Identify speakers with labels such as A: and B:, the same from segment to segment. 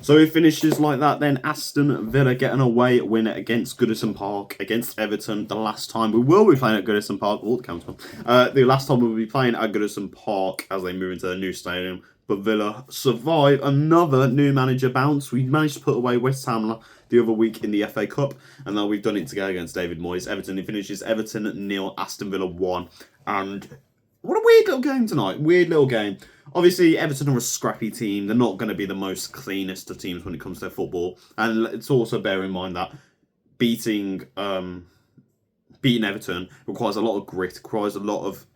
A: So it finishes like that then. Aston Villa get an away win against Goodison Park, against Everton. The last time we will be playing at Goodison Park. Oh, the camera's gone. The last time we will be playing at Goodison Park as they move into the new stadium. But Villa survive another new manager bounce. We managed to put away West Ham the other week in the FA Cup. And now we've done it together against David Moyes. Everton, it finishes Everton 0, Aston Villa 1. And what a weird little game tonight. Weird little game. Obviously, Everton are a scrappy team. They're not going to be the most cleanest of teams when it comes to their football. And it's also bear in mind that beating Everton requires a lot of grit, requires a lot of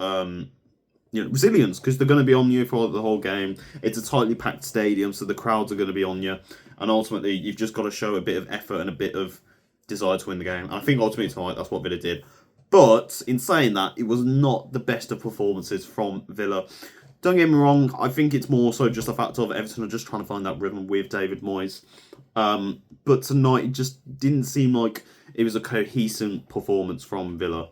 A: resilience, because they're going to be on you for the whole game. It's a tightly packed stadium, so the crowds are going to be on you. And ultimately, you've just got to show a bit of effort and a bit of desire to win the game. And I think ultimately tonight, that's what Villa did. But in saying that, it was not the best of performances from Villa. Don't get me wrong, I think it's more so just a fact of Everton are just trying to find that rhythm with David Moyes. But tonight, it just didn't seem like it was a cohesive performance from Villa.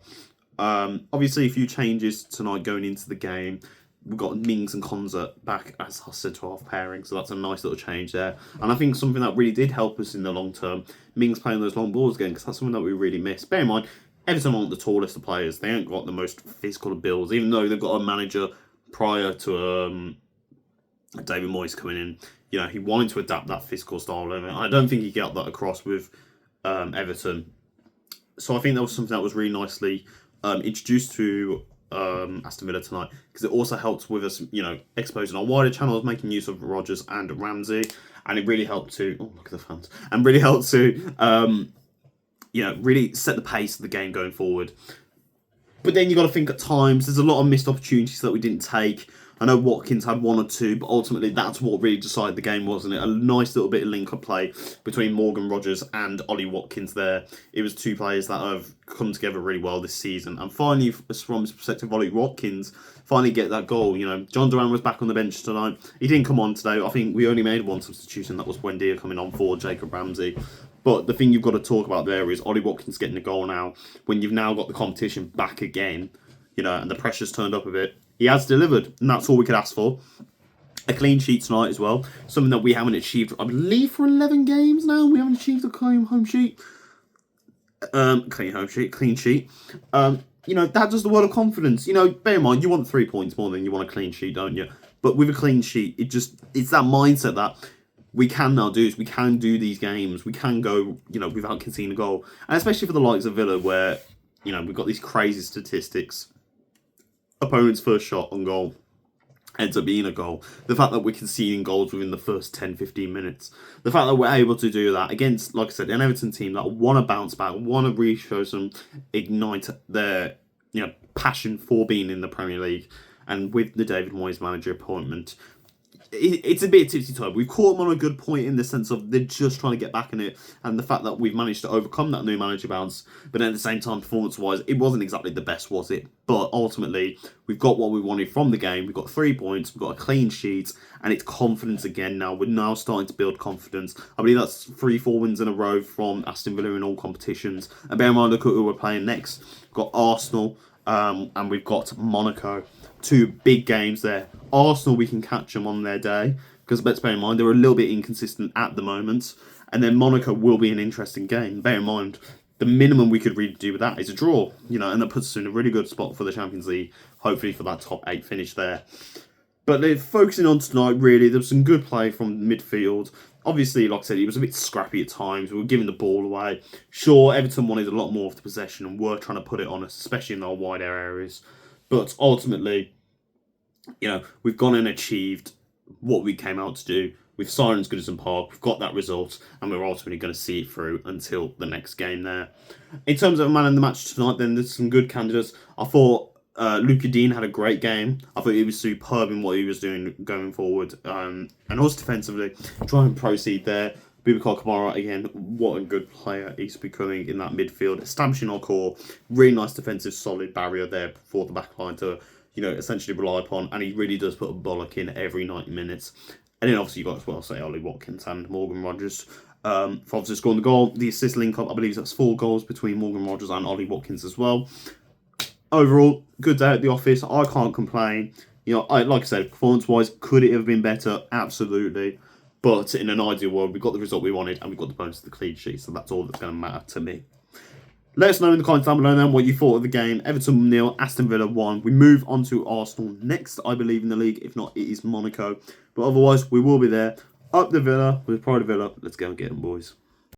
A: Obviously, a few changes tonight going into the game. We've got Mings and Konza back as our centre-half pairing, so that's a nice little change there. And I think something that really did help us in the long term, Mings playing those long balls again, because that's something that we really missed. Bear in mind, Everton aren't the tallest of players. They ain't got the most physical builds, even though they've got a manager prior to David Moyes coming in. You know, he wanted to adapt that physical style, and I don't think he got that across with Everton. So I think that was something that was really nicely introduced to Aston Villa tonight, because it also helped with us, exposing our wider channels, making use of Rodgers and Ramsey, and it really helped to look at the fans, and really helped to really set the pace of the game going forward. But then you got to think at times there's a lot of missed opportunities that we didn't take. I know Watkins had one or two, but ultimately that's what really decided the game, wasn't it? A nice little bit of link-up play between Morgan Rogers and Ollie Watkins there. It was two players that have come together really well this season. And finally, from his perspective, Ollie Watkins finally get that goal. John Duran was back on the bench tonight. He didn't come on today. I think we only made one substitution. That was Buendia coming on for Jacob Ramsey. But the thing you've got to talk about there is Ollie Watkins getting a goal now, when you've now got the competition back again, and the pressure's turned up a bit. He has delivered, and that's all we could ask for. A clean sheet tonight as well, something that we haven't achieved, I believe, for 11 games now. We haven't achieved a clean home sheet. Clean sheet. That does the world of confidence. Bear in mind, you want 3 points more than you want a clean sheet, don't you? But with a clean sheet, it's that mindset that we can now do this. We can do these games. We can go, without conceding a goal. And especially for the likes of Villa, where, we've got these crazy statistics. Opponent's first shot on goal ends up being a goal. The fact that we're conceding goals within the first 10, 15 minutes. The fact that we're able to do that against, like I said, an Everton team that want to bounce back, want to really show ignite their, passion for being in the Premier League. And with the David Moyes manager appointment, it's a bit tipsy-turvy. We've caught them on a good point in the sense of they're just trying to get back in it, and the fact that we've managed to overcome that new manager bounce, but at the same time, performance-wise, it wasn't exactly the best, was it? But ultimately, we've got what we wanted from the game. We've got 3 points, we've got a clean sheet, and it's confidence again now. We're now starting to build confidence. I believe that's 3-4 wins in a row from Aston Villa in all competitions. And bear in mind, look at who we're playing next. We've got Arsenal, and we've got Monaco. 2 big games there. Arsenal, we can catch them on their day, because let's bear in mind, they're a little bit inconsistent at the moment. And then Monaco will be an interesting game. Bear in mind, the minimum we could really do with that is a draw, and that puts us in a really good spot for the Champions League, hopefully for that top 8 finish there. But they're focusing on tonight, really. There was some good play from midfield. Obviously, like I said, it was a bit scrappy at times. We were giving the ball away. Sure, Everton wanted a lot more of the possession and were trying to put it on us, especially in our wide areas. But ultimately, we've gone and achieved what we came out to do. We've silenced Goodison Park, we've got that result, and we're ultimately going to see it through until the next game there. In terms of man in the match tonight, then there's some good candidates. I thought Luca Dean had a great game. I thought he was superb in what he was doing going forward. And also defensively, try and proceed there. Boubacar Kamara, again, what a good player he's becoming in that midfield. Establishing our core, really nice defensive, solid barrier there for the back line to, essentially rely upon. And he really does put a bollock in every 90 minutes. And then obviously you've got as well, say, Ollie Watkins and Morgan Rogers. For obviously scoring the goal. The assist link-up, I believe that's 4 goals between Morgan Rogers and Ollie Watkins as well. Overall, good day at the office. I can't complain. Like I said, performance-wise, could it have been better? Absolutely. But in an ideal world, we got the result we wanted and we got the bonus of the clean sheet. So that's all that's going to matter to me. Let us know in the comments down below then what you thought of the game. Everton 0, Aston Villa 1. We move on to Arsenal next, I believe, in the league. If not, it is Monaco. But otherwise, we will be there. Up the Villa with Pride of Villa. Let's go and get them, boys.